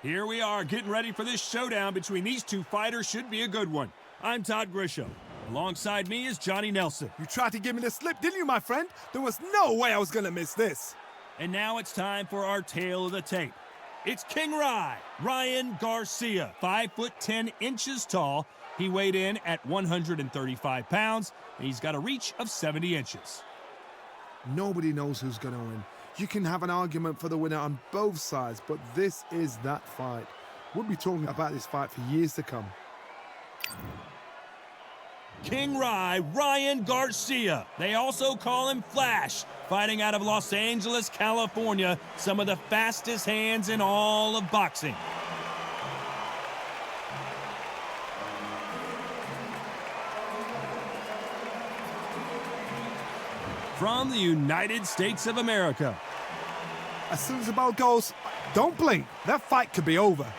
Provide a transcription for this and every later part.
Here we are, getting ready for this showdown between these two fighters. Should be a good one. I'm Todd Grisham. Alongside me is Johnny Nelson. You tried to give me the slip, didn't you, my friend? There was no way I was gonna miss this. And now it's time for our tale of the tape. It's King Ryan Garcia, 5'10" tall. He weighed in at 135 pounds, and he's got a reach of 70 inches. Nobody knows who's gonna win. You can have an argument for the winner on both sides, but this is that fight. We'll be talking about this fight for years to come. King Ryan Garcia. They also call him Flash, fighting out of Los Angeles, California, some of the fastest hands in all of boxing. From the United States of America. As soon as the bell goes, don't blink. That fight could be over.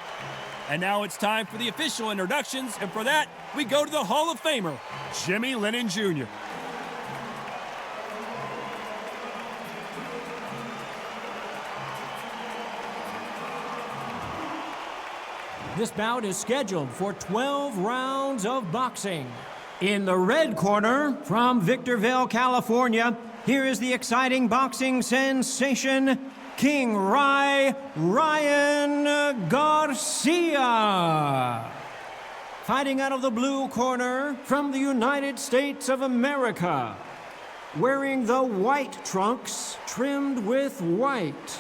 And now it's time for the official introductions, and for that, we go to the Hall of Famer, Jimmy Lennon Jr. This bout is scheduled for 12 rounds of boxing. In the red corner, from Victorville, California, here is the exciting boxing sensation, King Ryan Garcia. Fighting out of the blue corner, from the United States of America, wearing the white trunks trimmed with white.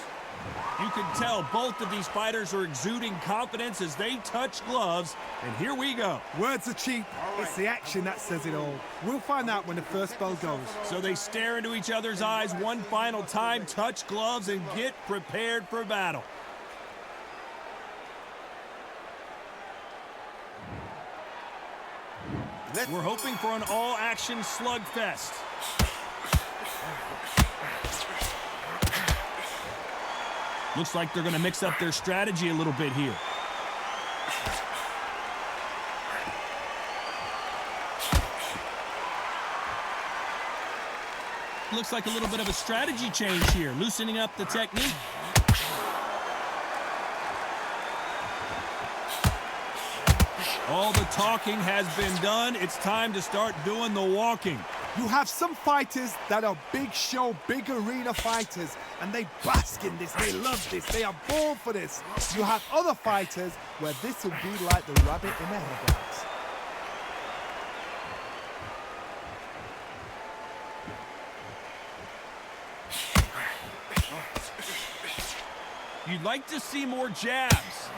You can tell both of these fighters are exuding confidence as they touch gloves, and here we go. Words are cheap. It's the action that says it all. We'll find out when the first bell goes. So they stare into each other's eyes one final time, touch gloves, and get prepared for battle. We're hoping for an all-action slugfest. Looks like they're going to mix up their strategy a little bit here. Looks like a little bit of a strategy change here, loosening up the technique. All the talking has been done. It's time to start doing the walking. You have some fighters that are big show, big arena fighters, and they bask in this, they love this, they are born for this. You have other fighters where this will be like the rabbit in the headlights. You'd like to see more jabs.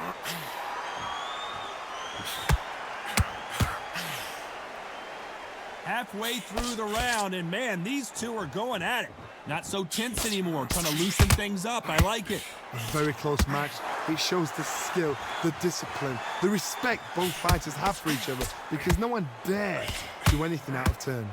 Halfway through the round, and man, these two are going at it. Not so tense anymore, trying to loosen things up. I like it. A very close match. It shows the skill, the discipline, the respect both fighters have for each other, because no one dares do anything out of turn.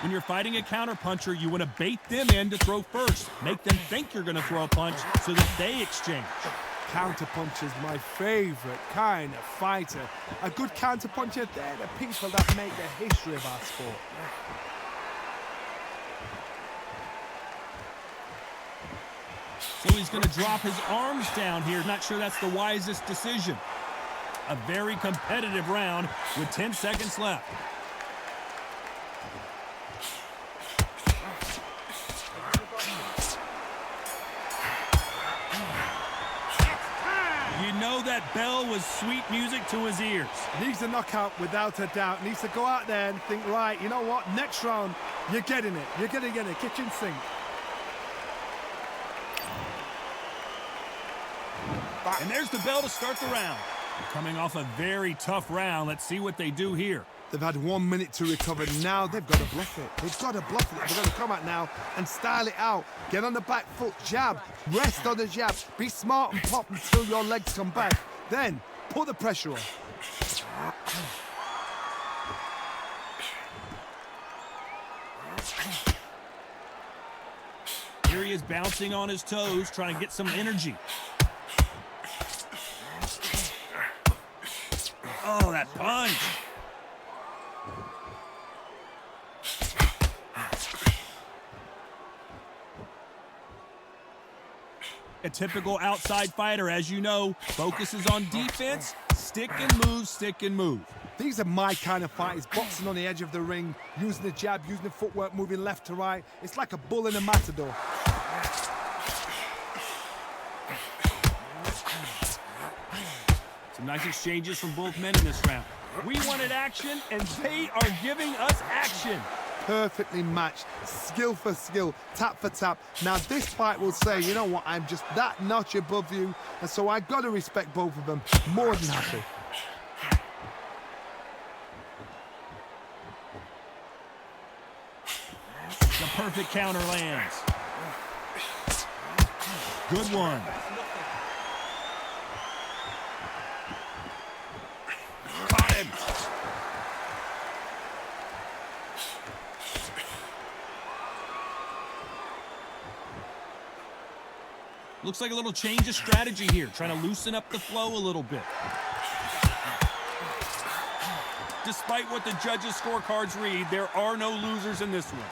When you're fighting a counterpuncher, you want to bait them in to throw first. Make them think you're going to throw a punch so that they exchange. Counterpuncher is my favorite kind of fighter. A good counterpuncher, they're the people that make the history of our sport. So he's going to drop his arms down here. Not sure that's the wisest decision. A very competitive round with 10 seconds left. You know that bell was sweet music to his ears. Needs a knockout without a doubt. Needs to go out there and think, right, you know what, next round, you're getting it. You're going to get a kitchen sink. And there's the bell to start the round. Coming off a very tough round. Let's see what they do here. They've had 1 minute to recover. Now they've got to bluff it. They've got to bluff it. They've got to come out now and style it out. Get on the back foot, jab, rest on the jab. Be smart and pop until your legs come back. Then put the pressure on. Here he is bouncing on his toes, trying to get some energy. Oh, that punch. A typical outside fighter, as you know, focuses on defense, stick and move, stick and move. These are my kind of fighters, boxing on the edge of the ring, using the jab, using the footwork, moving left to right. It's like a bull in a matador. Some nice exchanges from both men in this round. We wanted action, and they are giving us action. Perfectly matched, skill for skill, tap for tap. Now this fight will say, you know what, I'm just that notch above you, and so I got to respect both of them. More than happy. The perfect counter lands. Good one. Caught him. Looks like a little change of strategy here, trying to loosen up the flow a little bit. Despite what the judges' scorecards read, there are no losers in this one.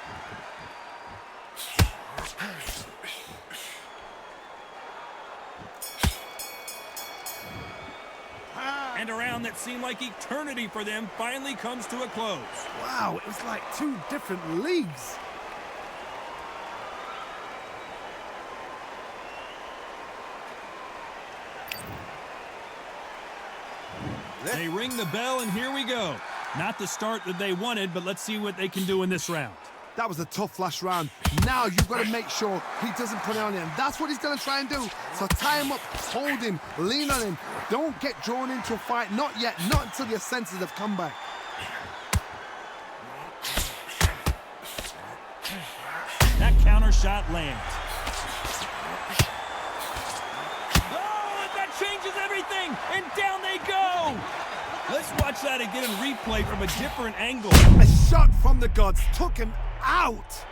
And a round that seemed like eternity for them finally comes to a close. Wow, it was like two different leagues. They ring the bell, and here we go. Not the start that they wanted, but let's see what they can do in this round. That was a tough last round. Now you've got to make sure he doesn't put it on him. That's what he's going to try and do. So tie him up, hold him, lean on him. Don't get drawn into a fight. Not yet. Not until your senses have come back. That counter shot lands. Oh, and that changes everything. And down they go. Let's watch that again in replay from a different angle. A shot from the gods took him out.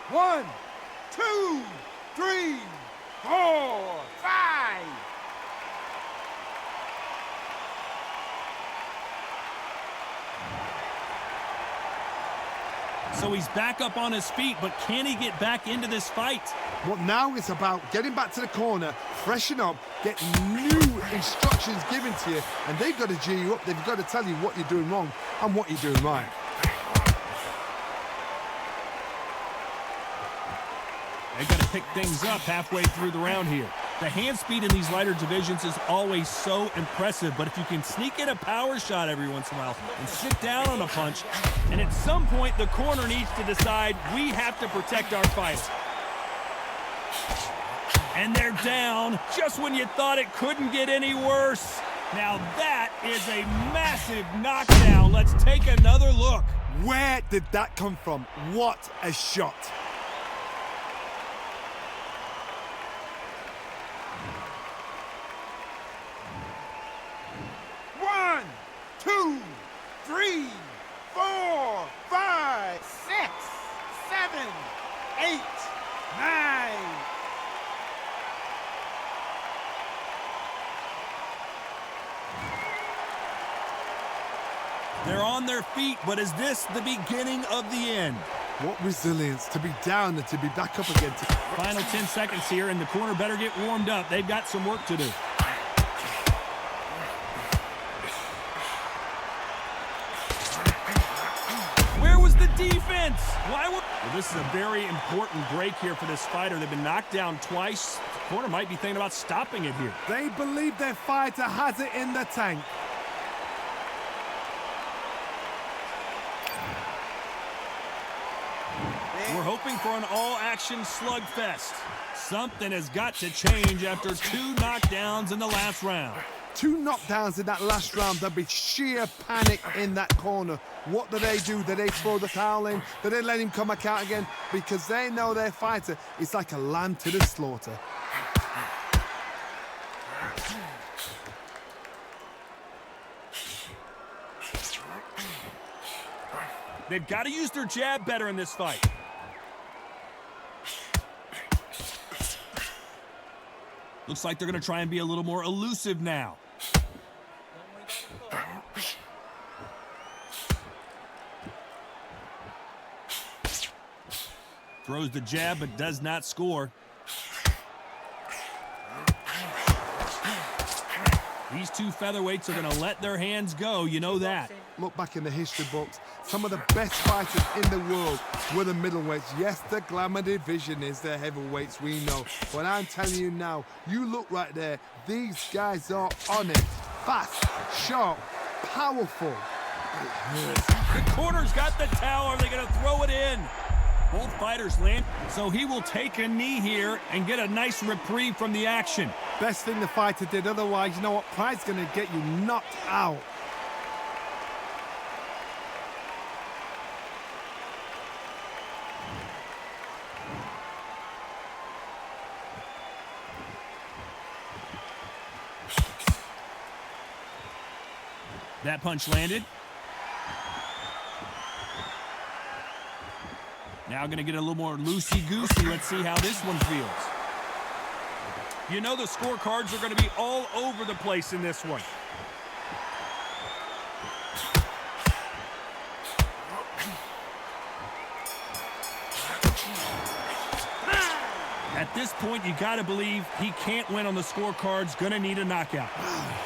One, two, three, four, five. So he's back up on his feet, but can he get back into this fight? Well, now it's about getting back to the corner, freshen up, get new instructions given to you, and they've got to G you up. They've got to tell you what you're doing wrong and what you're doing right. They've got to pick things up halfway through the round here. The hand speed in these lighter divisions is always so impressive, but if you can sneak in a power shot every once in a while and sit down on a punch, and at some point the corner needs to decide we have to protect our fight. And they're down just when you thought it couldn't get any worse. Now that is a massive knockdown. Let's take another look. Where did that come from? What a shot. One, two, three, four, five, 6, 7, 8, 9. They're on their feet, but is this the beginning of the end? What resilience to be down and to be back up again. Final 10 seconds here, and the corner better get warmed up. They've got some work to do. Where was the defense? Well, this is a very important break here for this fighter. They've been knocked down twice. The corner might be thinking about stopping it here. They believe their fighter has it in the tank. We're hoping for an all-action slugfest. Something has got to change after 2 knockdowns in the last round. 2 knockdowns in that last round. There'll be sheer panic in that corner. What do? Do they throw the towel in? Do they let him come back out again? Because they know their fighter is like a lamb to the slaughter. They've got to use their jab better in this fight. Looks like they're going to try and be a little more elusive now. Throws the jab but does not score. These two featherweights are going to let their hands go, you know that. Look back in the history books. Some of the best fighters in the world were the middleweights. Yes, the glamour division is the heavyweights, we know. But I'm telling you now, you look right there, these guys are on it. Fast, sharp, powerful. It hurts. The corner's got the towel. Are they going to throw it in? Both fighters land, so he will take a knee here and get a nice reprieve from the action. Best thing the fighter did, otherwise, you know what, pride's going to get you knocked out. That punch landed. Now going to get a little more loosey-goosey. Let's see how this one feels. You know the scorecards are going to be all over the place in this one. At this point, you got to believe he can't win on the scorecards. Going to need a knockout.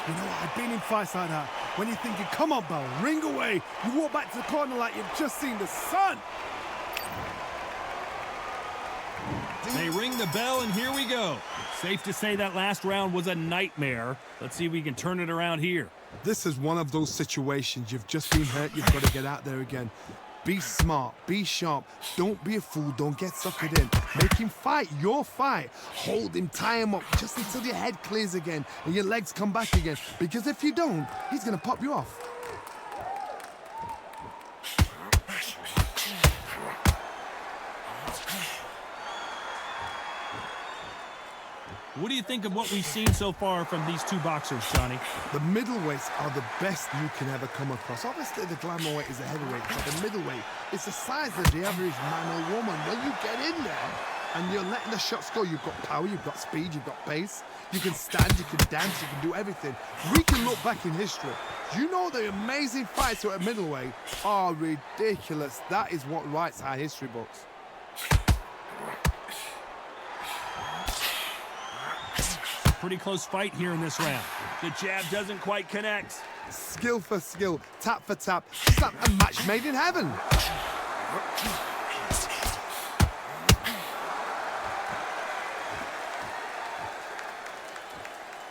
You know what, I've been in fights like that. When you're thinking, come on, Bell, ring away. You walk back to the corner like you've just seen the sun. They ring the bell, and here we go. Safe to say that last round was a nightmare. Let's see if we can turn it around here. This is one of those situations. You've just been hurt. You've got to get out there again. Be smart. Be sharp. Don't be a fool. Don't get suckered in. Make him fight your fight. Hold him. Tie him up just until your head clears again and your legs come back again. Because if you don't, he's going to pop you off. What do you think of what we've seen so far from these two boxers, Johnny? The middleweights are the best you can ever come across. Obviously, the glamour weight is a heavyweight, but the middleweight is the size of the average man or woman. When you get in there and you're letting the shots go, you've got power, you've got speed, you've got pace. You can stand, you can dance, you can do everything. We can look back in history. You know the amazing fights at middleweight are ridiculous. That is what writes our history books. Pretty close fight here in this round. The jab doesn't quite connect. Skill for skill, tap for tap. It's like a match made in heaven.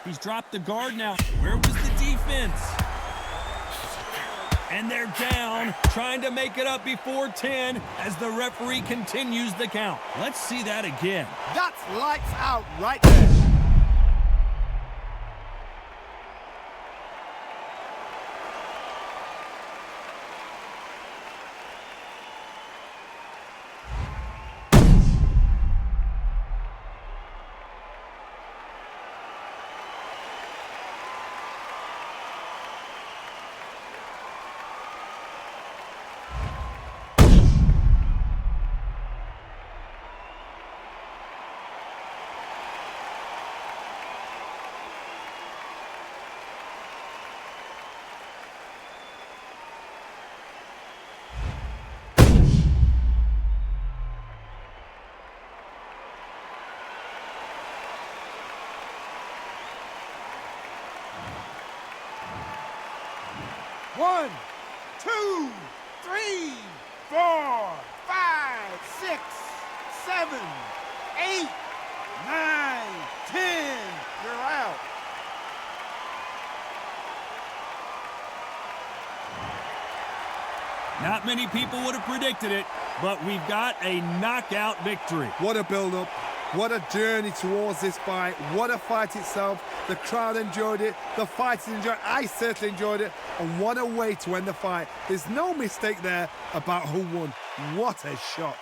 He's dropped the guard now. Where was the defense? And they're down, trying to make it up before 10 as the referee continues the count. Let's see that again. That's lights out right there. One, two, three, 4, 5, 6, 7, 8, 9, 10. You're out. Not many people would have predicted it, but we've got a knockout victory. What a build-up. What a journey towards this fight. What a fight itself. The crowd enjoyed it. The fighters enjoyed it. I certainly enjoyed it. And what a way to end the fight. There's no mistake there about who won. What a shot.